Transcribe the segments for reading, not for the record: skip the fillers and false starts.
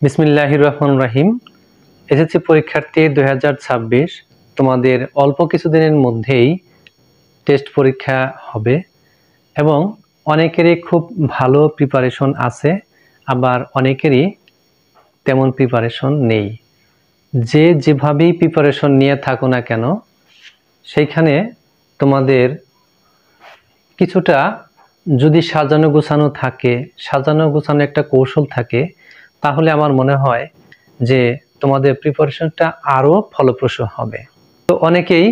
বিসমিল্লাহির রহমানির রহিম। এসএসসি পরীক্ষার্থী 2026 তোমাদের অল্প কিছুদিনের মধ্যেই টেস্ট পরীক্ষা হবে এবং অনেকেরই খুব ভালো প্রিপারেশন আছে, আবার অনেকেরই তেমন প্রিপারেশন নেই। যে যেভাবেই প্রিপারেশন নিয়ে থাকো না কেন, সেইখানে তোমাদের কিছুটা যদি সাজানো গোছানো থাকে, সাজানো গোছানো একটা কৌশল থাকে, তাহলে আমার মনে হয় যে তোমাদের প্রিপারেশনটা আরো ফলপ্রসূ হবে। তো অনেকেই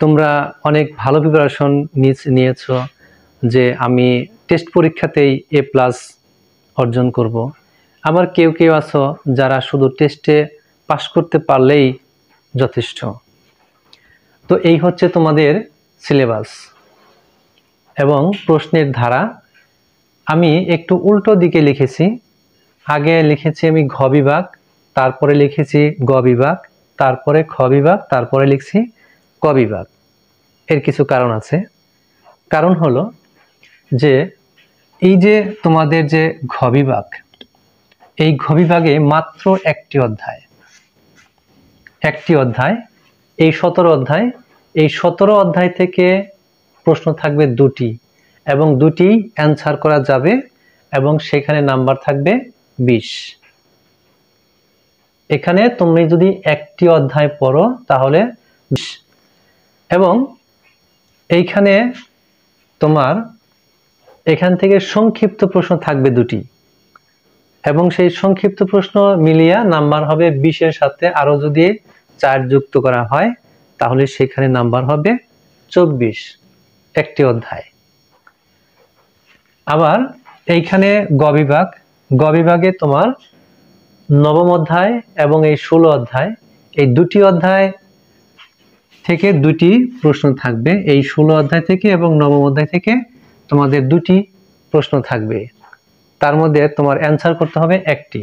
তোমরা অনেক ভালো প্রিপারেশন নিয়েছো যে আমি টেস্ট পরীক্ষাতেই A+ অর্জন করব। আবার কেউ কেউ আছো যারা শুধু টেস্টে পাস করতে পারলেই যথেষ্ট। তো এই হচ্ছে তোমাদের সিলেবাস এবং প্রশ্নের ধারা। আমি একটু উল্টো দিকে লিখেছি। আগে লিখেছি আমি ঘ বিভাগ, তারপরে লিখেছি গ বিভাগ, তারপরে খ বিভাগ, তারপরে লিখছি ক বিভাগ। এর কিছু কারণ আছে। কারণ হলো যে এই যে তোমাদের যে ঘ বিভাগ, এই ঘ বিভাগে মাত্র একটি অধ্যায়, এই 17 অধ্যায়। এই 17 অধ্যায় থেকে প্রশ্ন থাকবে দুটি এবং দুটি অ্যান্সার করা যাবে এবং সেখানে নাম্বার থাকবে 20। এখানে তুমি যদি একটি অধ্যায় পড়ো তাহলে 20 এবং এইখানে তোমার এখান থেকে সংক্ষিপ্ত প্রশ্ন থাকবে দুটি এবং সেই সংক্ষিপ্ত প্রশ্ন মিলিয়ে নাম্বার হবে 20 এর সাথে আরো যদি 4 যুক্ত করা হয় তাহলে সেখানে নাম্বার হবে 24 একটি অধ্যায়। আবার এইখানে গ বিভাগে তোমার নবম অধ্যায় এবং এই 16 অধ্যায়, এই দুটি অধ্যায় থেকে দুটি প্রশ্ন থাকবে। এই 16 অধ্যায় থেকে এবং নবম অধ্যায় থেকে তোমাদের দুটি প্রশ্ন থাকবে, তার মধ্যে তোমার অ্যান্সার করতে হবে একটি।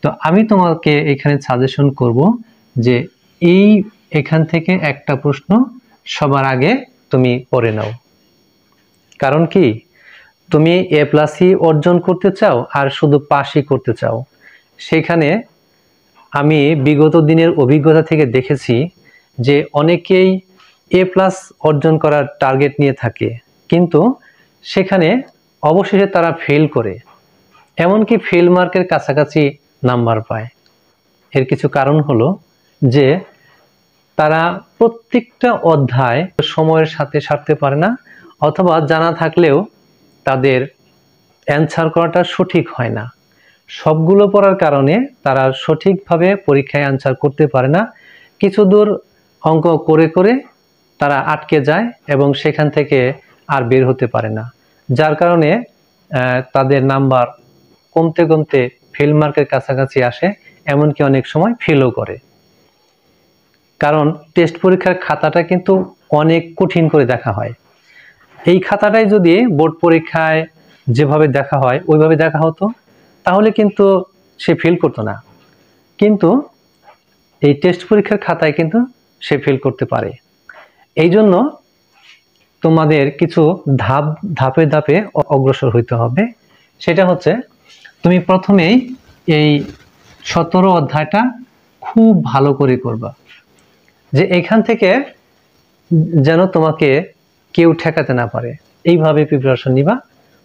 তো আমি তোমাকে এখানে সাজেশন করব যে এখান থেকে একটা প্রশ্ন সবার আগে তুমি পড়ে নাও। কারণ কি, তুমি A+ অর্জন করতে চাও আর শুধু পাসই করতে চাও। সেখানে আমি বিগত দিনের অভিজ্ঞতা থেকে দেখেছি যে অনেকেই A+ অর্জন করার টার্গেট নিয়ে থাকে, কিন্তু সেখানে অবশেষে তারা ফেল করে, এমনকি ফেল মার্কের কাছাকাছি নাম্বার পায়। এর কিছু কারণ হলো যে তারা প্রত্যেকটা অধ্যায় সময়ের সাথে সারতে পারে না, অথবা জানা থাকলেও তাদের অ্যান্সার করাটা সঠিক হয় না। সবগুলো পড়ার কারণে তারা সঠিকভাবে পরীক্ষায় অ্যান্সার করতে পারে না। কিছু দূর অঙ্ক করে করে তারা আটকে যায় এবং সেখান থেকে আর বের হতে পারে না, যার কারণে তাদের নাম্বার কমতে কমতে ফেল মার্কের কাছাকাছি আসে, এমনকি অনেক সময় ফেলও করে। কারণ টেস্ট পরীক্ষার খাতাটা কিন্তু অনেক কঠিন করে দেখা হয়। এই খাতাটাই যদি বোর্ড পরীক্ষায় যেভাবে দেখা হয় ওইভাবে দেখা হতো তাহলে কিন্তু সে ফেল করতো না, কিন্তু এই টেস্ট পরীক্ষার খাতায় কিন্তু সে ফেল করতে পারে। এই জন্য তোমাদের কিছু ধাপে ধাপে অগ্রসর হইতে হবে। সেটা হচ্ছে তুমি প্রথমেই এই 17 অধ্যায়টা খুব ভালো করে করবা, যে এখান থেকে যেন তোমাকে কেউ ঠেকাতে না পারে, এইভাবে প্রিপারেশন নিবা।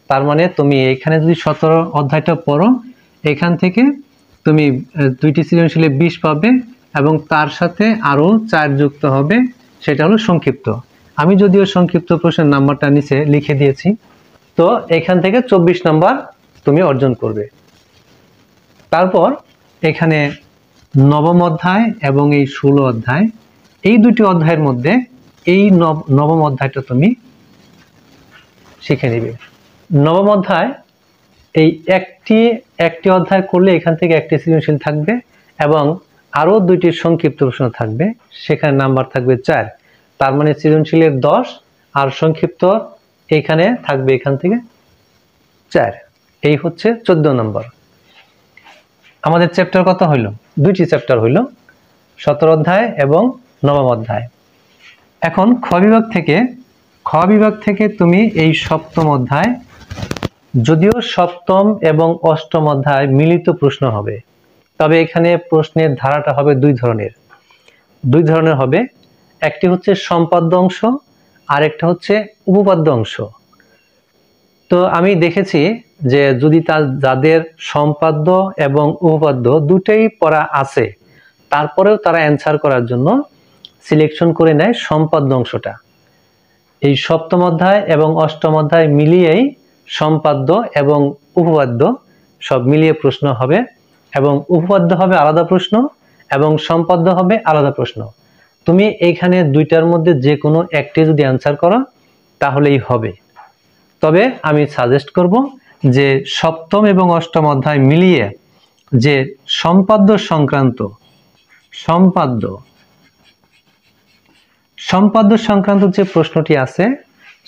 তার মানে তুমি এখানে যদি 17 অধ্যায়টা পড়ো, এখান থেকে তুমি দুইটি সৃজনশীলে 20 পাবে এবং তার সাথে আরো 4 যুক্ত হবে, সেটা হলো সংক্ষিপ্ত। আমি যদিও সংক্ষিপ্ত প্রশ্নের নাম্বারটা নিচে লিখে দিয়েছি। তো এখান থেকে 24 নাম্বার তুমি অর্জন করবে। তারপর এখানে নবম অধ্যায় এবং এই 16 অধ্যায়, এই দুটি অধ্যায়ের মধ্যে এই নবম অধ্যায়টা তুমি শিখে নিবে। নবম অধ্যায় এই একটি অধ্যায় করলে এখান থেকে একটি সৃজনশীল থাকবে এবং আরো দুইটি সংক্ষিপ্ত প্রশ্ন থাকবে, সেখানে নাম্বার থাকবে 4। তার মানে সৃজনশীলের 10 আর সংক্ষিপ্ত এখানে থাকবে এখান থেকে 4। এই হচ্ছে 14 নম্বর। আমাদের চ্যাপ্টার কত হইল? দুইটি চ্যাপ্টার হইল, 17 অধ্যায় এবং নবম অধ্যায়। এখন খ বিভাগ থেকে তুমি এই 7ম অধ্যায় যদিও সপ্তম এবং অষ্টম অধ্যায় মিলিত প্রশ্ন হবে, তবে এখানে প্রশ্নের ধারাটা হবে দুই ধরনের হবে। একটি হচ্ছে সম্পাদ্য অংশ, আর একটা হচ্ছে উপপাদ্য অংশ। তো আমি দেখেছি যে যদি যাদের সম্পাদ্য এবং উপপাদ্য দুটোই পড়া আছে, তারপরেও তারা অ্যান্সার করার জন্য সিলেকশন করে নেয় সম্পাদ্য অংশটা। এই সপ্তম অধ্যায় এবং অষ্টম অধ্যায় মিলিয়েই সম্পাদ্য এবং উপপাদ্য সব মিলিয়ে প্রশ্ন হবে, এবং উপপাদ্য হবে আলাদা প্রশ্ন এবং সম্পাদ্য হবে আলাদা প্রশ্ন। তুমি এইখানে দুইটার মধ্যে যে কোনো একটি যদি অ্যান্সার করো তাহলেই হবে। তবে আমি সাজেস্ট করব যে সপ্তম এবং অষ্টম অধ্যায় মিলিয়ে যে সম্পাদ্য সংক্রান্ত যে প্রশ্নটি আছে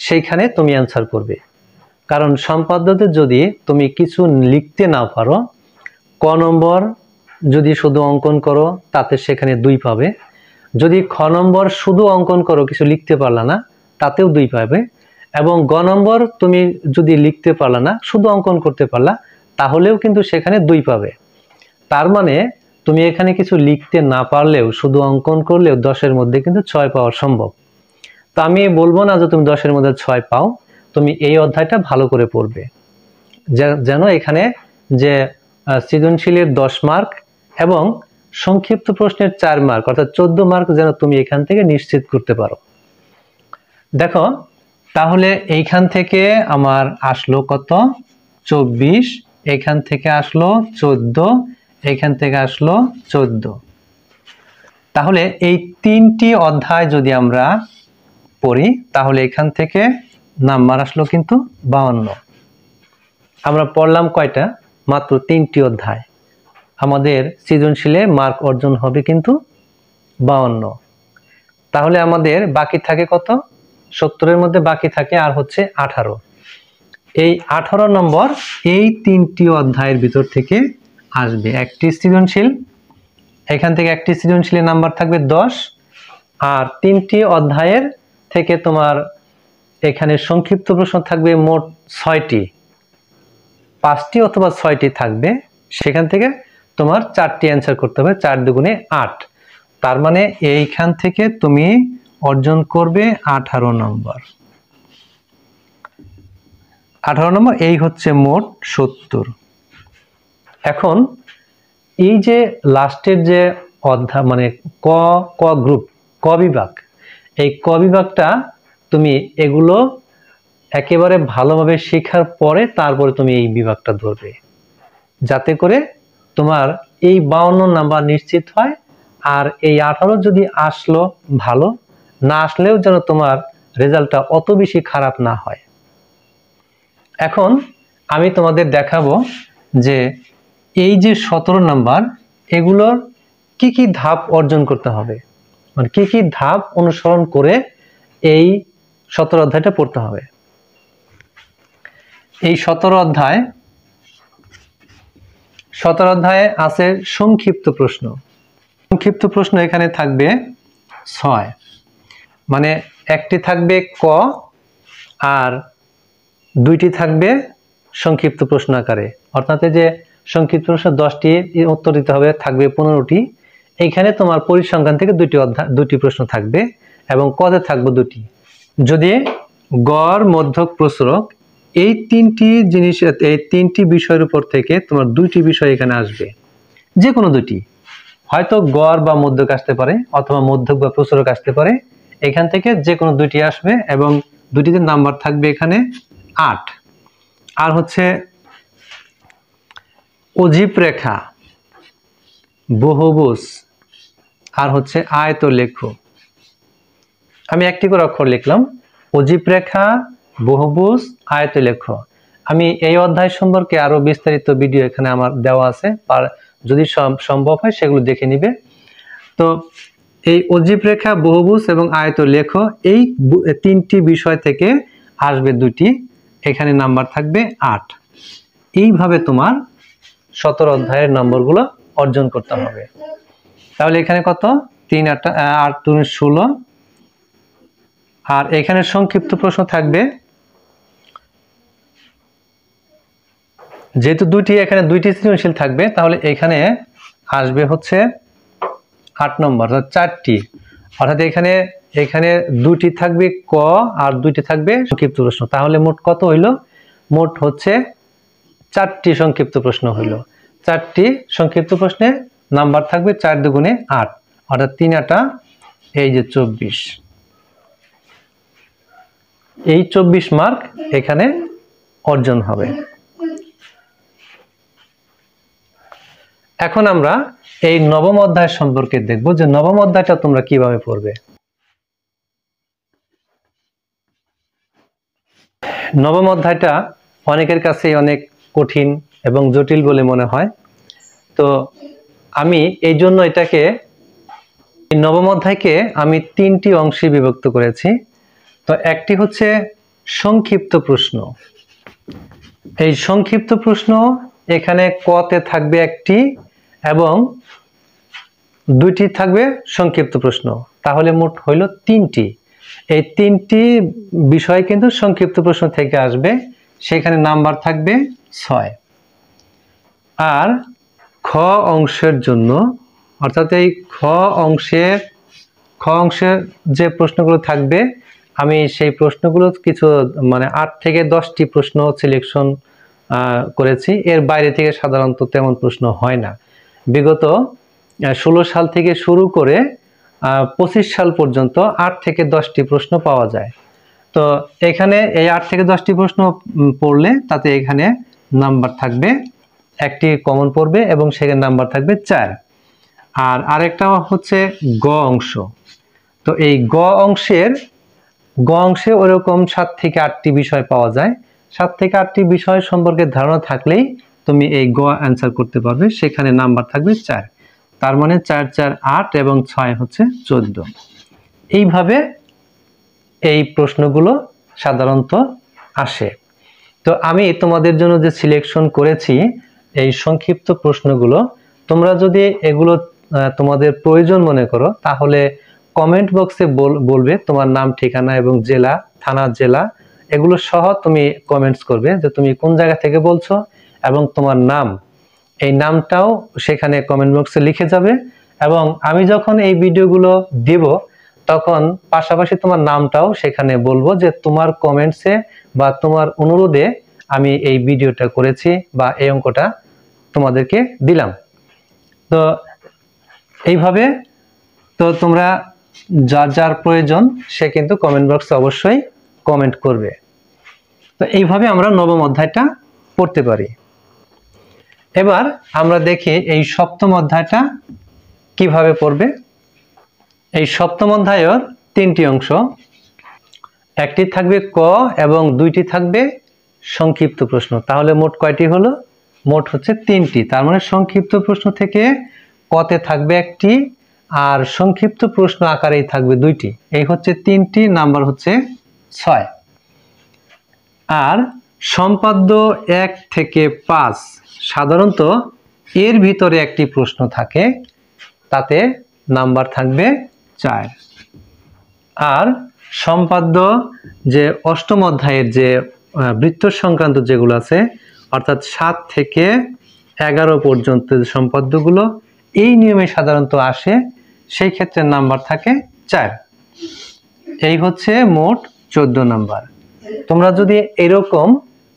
সেইখানে তুমি অ্যান্সার করবে। কারণ সম্পাদ্যতে যদি তুমি কিছু লিখতে না পারো, ক নম্বর যদি শুধু অঙ্কন করো তাতে সেখানে 2 পাবে। যদি খ নম্বর শুধু অঙ্কন করো, কিছু লিখতে পারলা না, তাতেও 2 পাবে। এবং গ নম্বর তুমি যদি লিখতে পারলা না, শুধু অঙ্কন করতে পারলা, তাহলেও কিন্তু সেখানে 2 পাবে। তার মানে তুমি এখানে কিছু লিখতে না পারলেও শুধু অঙ্কন করলেও 10-এর মধ্যে কিন্তু 6 পাওয়া সম্ভব। তো আমি বলবো না যে তুমি 10-এর মধ্যে 6 পাও, তুমি এই অধ্যায়টা ভালো করে পড়বে, যেন এখানে যে সৃজনশীলের 10 মার্ক এবং সংক্ষিপ্ত প্রশ্নের 4 মার্ক অর্থাৎ 14 মার্ক যেন তুমি এখান থেকে নিশ্চিত করতে পারো। দেখো তাহলে এইখান থেকে আমার আসলো কত? 24, এখান থেকে আসলো 14, এখান থেকে আসলো 14। তাহলে এই 3টি অধ্যায় যদি আমরা পড়ি তাহলে এখান থেকে নাম্বার আসলো কিন্তু 52। আমরা পড়লাম কয়টা? মাত্র 3টি অধ্যায়। আমাদের সৃজনশীলে মার্ক অর্জন হবে কিন্তু 52। তাহলে আমাদের বাকি থাকে কত? 70-এর মধ্যে বাকি থাকে আর হচ্ছে 18। এই 18 নম্বর এই 3টি অধ্যায়ের ভিতর থেকে আসবে। একটি সৃজনশীল, এখান থেকে একটি সৃজনশীলের নাম্বার থাকবে 10, আর 3টি অধ্যায়ের থেকে তোমার এখানে সংক্ষিপ্ত প্রশ্ন থাকবে মোট 6টি, 5টি অথবা 6টি থাকবে। সেখান থেকে তোমার 4টি অ্যান্সার করতে হবে, 4 দুগুণে 8। তার মানে এইখান থেকে তুমি অর্জন করবে 18 নম্বর। 18 নম্বর, এই হচ্ছে মোট 70। এখন এই যে লাস্টের যে অধ্যায় মানে ক গ্রুপ, ক বিভাগ, এই ক বিভাগটা তুমি এগুলো একেবারে ভালোভাবে শেখার পরে তারপরে তুমি এই বিভাগটা ধরবে, যাতে করে তোমার এই 52 নাম্বার নিশ্চিত হয়। আর এই 18 যদি আসলো ভালো, না আসলেও যেন তোমার রেজাল্টটা অত বেশি খারাপ না হয়। এখন আমি তোমাদের দেখাবো যে এই যে 17 নাম্বার, এগুলোর কি কি ধাপ অর্জন করতে হবে, মানে কি কি ধাপ অনুসরণ করে এই 17 অধ্যায়টা পড়তে হবে। এই 17 অধ্যায়ে আছে সংক্ষিপ্ত প্রশ্ন। সংক্ষিপ্ত প্রশ্ন এখানে থাকবে 6, মানে একটি থাকবে ক আর 2টি থাকবে সংক্ষিপ্ত প্রশ্ন আকারে, অর্থাৎ যে সংক্ষিপ্ত প্রশ্ন 10টি উত্তর দিতে হবে, থাকবে 15টি। এইখানে তোমার পরিসংখ্যান থেকে 2টি প্রশ্ন থাকবে এবং কতে থাকবে 2টি। যদি গড়, মধ্যক, প্রসরক এই 3টি জিনিস, এই 3টি বিষয়ের উপর থেকে তোমার 2টি বিষয় এখানে আসবে, যে কোনো 2টি, হয়তো গড় বা মধ্যক আসতে পারে অথবা মধ্যক বা প্রসরক আসতে পারে। এখান থেকে যে কোনো 2টি আসবে এবং 2টিতে নাম্বার থাকবে এখানে 8। আর হচ্ছে অজীব রেখা, বহুভুজ, আর হচ্ছে আয়তলেখ। আমি একটি করে অক্ষর লিখলাম, অজীব রেখা, বহুভুজ, আয়তলেখ। আমি এই অধ্যায় সম্পর্কে আরো বিস্তারিত ভিডিও এখানে আমার দেওয়া আছে, আর যদি সম্ভব হয় সেগুলো দেখে নিবে। তো এই অজীব রেখা, বহুভুজ এবং আয়তলেখ এই 3টি বিষয় থেকে আসবে 2টি, এখানে নাম্বার থাকবে 8। এইভাবে তোমার 17 অধ্যায়ের নম্বরগুলো অর্জন করতে হবে। তাহলে এখানে কত? 3 8 8 2 16, আর এখানে সংক্ষিপ্ত প্রশ্ন থাকবে যেহেতু এখানে দুইটি সৃজনশীল থাকবে, তাহলে এখানে আসবে হচ্ছে 8 নম্বর, অর্থাৎ 4টি। অর্থাৎ এখানে দুটি থাকবে ক আর দুইটি থাকবে সংক্ষিপ্ত প্রশ্ন। তাহলে মোট কত হইল? মোট হচ্ছে 4টি সংক্ষিপ্ত প্রশ্ন হইল। 4টি সংক্ষিপ্ত প্রশ্নে নাম্বার থাকবে 4 দুগুণে 8, অর্থাৎ 3 8 এই যে 24। এই 24 মার্ক এখানে অর্জন হবে। এখন আমরা এই নবম অধ্যায় সম্পর্কে দেখব যে নবম অধ্যায়টা তোমরা কিভাবে পড়বে। নবম অধ্যায়টা অনেকের কাছে অনেক কঠিন এবং জটিল বলে মনে হয়। তো আমি এই জন্য এটাকে, নবম অধ্যায়কে আমি 3টি অংশে বিভক্ত করেছি। তো একটি হচ্ছে সংক্ষিপ্ত প্রশ্ন। এই সংক্ষিপ্ত প্রশ্ন এখানে কতে থাকবে একটি এবং দুইটি থাকবে সংক্ষিপ্ত প্রশ্ন, তাহলে মোট হইল 3টি। এই 3টি বিষয় কিন্তু সংক্ষিপ্ত প্রশ্ন থেকে আসবে, সেখানে নাম্বার থাকবে 6। আর খ অংশের জন্য, অর্থাৎ এই খ অংশের যে প্রশ্নগুলো থাকবে, আমি সেই প্রশ্নগুলো কিছু 8 থেকে 10টি প্রশ্ন সিলেকশন করেছি। এর বাইরে থেকে সাধারণত তেমন প্রশ্ন হয় না। বিগত 16 সাল থেকে শুরু করে 25 সাল পর্যন্ত 8 থেকে 10টি প্রশ্ন পাওয়া যায়। তো এখানে এই 8 থেকে 10টি প্রশ্ন পড়লে তাতে এখানে নাম্বার থাকবে, একটি কমন পড়বে এবং সেখানে নাম্বার থাকবে 4। আর আরেকটা হচ্ছে গ অংশ। তো এই গ অংশে ওরকম 7 থেকে 8টি বিষয় পাওয়া যায়। 7 থেকে 8টি বিষয় সম্পর্কে ধারণা থাকলেই তুমি এই গ অ্যান্সার করতে পারবে, সেখানে নাম্বার থাকবে 4। তার মানে 4 4 8 এবং 6 হচ্ছে 14। এইভাবে এই প্রশ্নগুলো সাধারণত আসে। তো আমি তোমাদের জন্য যে সিলেকশন করেছি এই সংক্ষিপ্ত প্রশ্নগুলো, তোমরা যদি এগুলো তোমাদের প্রয়োজন মনে করো, তাহলে কমেন্ট বক্সে বলবে তোমার নাম, ঠিকানা এবং জেলা, থানা, জেলা এগুলো সহ তুমি কমেন্টস করবে যে তুমি কোন জায়গা থেকে বলছো এবং তোমার নাম, এই নামটাও সেখানে কমেন্ট বক্সে লিখে যাবে। এবং আমি যখন এই ভিডিওগুলো দেব তখন পাশাপাশি তোমার নামটাও সেখানে বলবো যে তোমার কমেন্টসে বা তোমার অনুরোধে আমি এই ভিডিওটা করেছি বা এই অঙ্কটা তোমাদেরকে দিলাম। তো এইভাবে তো তোমরা যার যার প্রয়োজন সে কিন্তু কমেন্ট বক্সে অবশ্যই কমেন্ট করবে। তো এইভাবে আমরা নবম অধ্যায়টা পড়তে পারি। এবার আমরা দেখি এই সপ্তম অধ্যায়টা কিভাবে পড়বে। এই সপ্তম অধ্যায়ের 3টি অংশ, একটি থাকবে ক এবং দুইটি থাকবে সংক্ষিপ্ত প্রশ্ন। তাহলে মোট কয়টি হলো? মোট হচ্ছে 3টি। তার মানে সংক্ষিপ্ত প্রশ্ন থেকে কতে থাকবে একটি আর সংক্ষিপ্ত প্রশ্ন আকারেই থাকবে 2টি। এই হচ্ছে 3টি, নাম্বার হচ্ছে 6। আর সম্পাদ্য 1 থেকে 5 সাধারণত এর ভিতরে একটি প্রশ্ন থাকে, তাতে নাম্বার থাকবে 4। আর সম্পাদ্য যে অষ্টম অধ্যায়ের যে বৃত্ত সংক্রান্ত যেগুলো আছে, অর্থাৎ 7 থেকে 11 পর্যন্ত সম্পাদ্যগুলো এই নিয়মে সাধারণত আসে, সেই ক্ষেত্রে নাম্বার থাকে 4। এই হচ্ছে মোট 14 নাম্বার। তোমরা যদি এরকম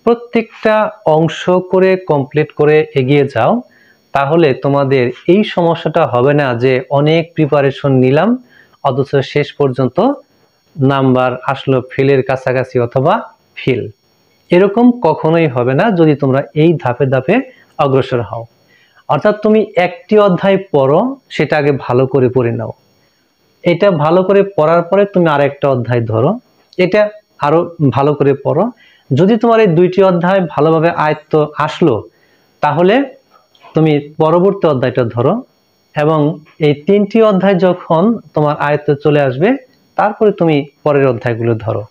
প্রত্যেকটা অংশ করে কমপ্লিট করে এগিয়ে যাও, তাহলে তোমাদের এই সমস্যাটা হবে না যে অনেক প্রিপারেশন নিলাম অথচ শেষ পর্যন্ত নাম্বার আসলো ফেলের কাছাকাছি অথবা ফেল। এরকম কখনোই হবে না যদি তোমরা এই ধাপে ধাপে অগ্রসর হও। অর্থাৎ তুমি একটি অধ্যায় পড়ো, সেটা আগে ভালো করে পড়ে নাও। এটা ভালো করে পড়ার পরে তুমি আরেকটা অধ্যায় ধরো, এটা আরো ভালো করে পড়ো। যদি তোমার এই 2টি অধ্যায় ভালোভাবে আয়ত্ত আসলো, তাহলে তুমি পরবর্তী অধ্যায়টা ধরো এবং এই 3টি অধ্যায় যখন তোমার আয়ত্তে চলে আসবে, তারপরে তুমি পরের অধ্যায়গুলো ধরো।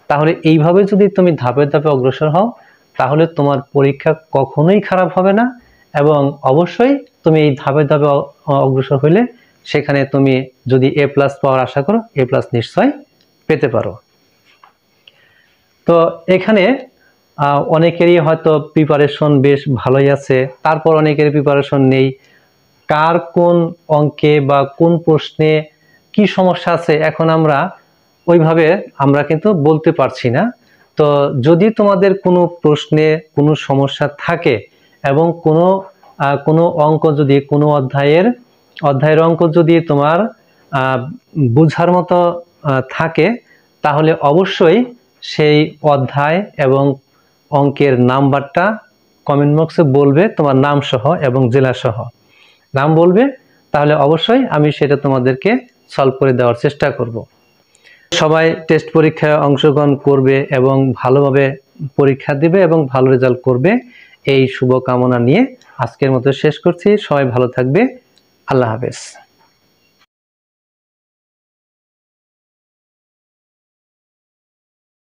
তাহলে এইভাবে যদি তুমি ধাপে ধাপে অগ্রসর হও, তাহলে তোমার পরীক্ষা কখনোই খারাপ হবে না এবং অবশ্যই তুমি এই ধাপে ধাপে অগ্রসর হইলে সেখানে তুমি যদি A+ পাওয়ার আশা করো, A+ নিশ্চয় পেতে পারো। তো এখানে অনেকেরই হয়তো প্রিপারেশন বেশ ভালোই আছে, তারপর অনেকের প্রিপারেশন নেই। কার কোন অঙ্কে বা কোন প্রশ্নে কি সমস্যা আছে এখন ওইভাবে আমরা কিন্তু বলতে পারছি না। তো যদি তোমাদের কোনো প্রশ্নে কোনো সমস্যা থাকে এবং কোনো অঙ্ক যদি কোনো অধ্যায়ের অঙ্ক যদি তোমার বুঝার মতো থাকে, তাহলে অবশ্যই সেই অধ্যায় এবং অঙ্কের নাম্বারটা কমেন্ট বক্সে বলবে, তোমার নাম সহ এবং জেলা সহ নাম বলবে, তাহলে অবশ্যই আমি সেটা তোমাদেরকে সলভ করে দেওয়ার চেষ্টা করব। সবাই টেস্ট পরীক্ষায় অংশগ্রহণ করবে এবং ভালোভাবে পরীক্ষা দিবে এবং ভালো রেজাল্ট করবে, এই শুভকামনা নিয়ে আজকের মতো শেষ করছি। সবাই ভালো থাকবে। আল্লাহ হাফেজ।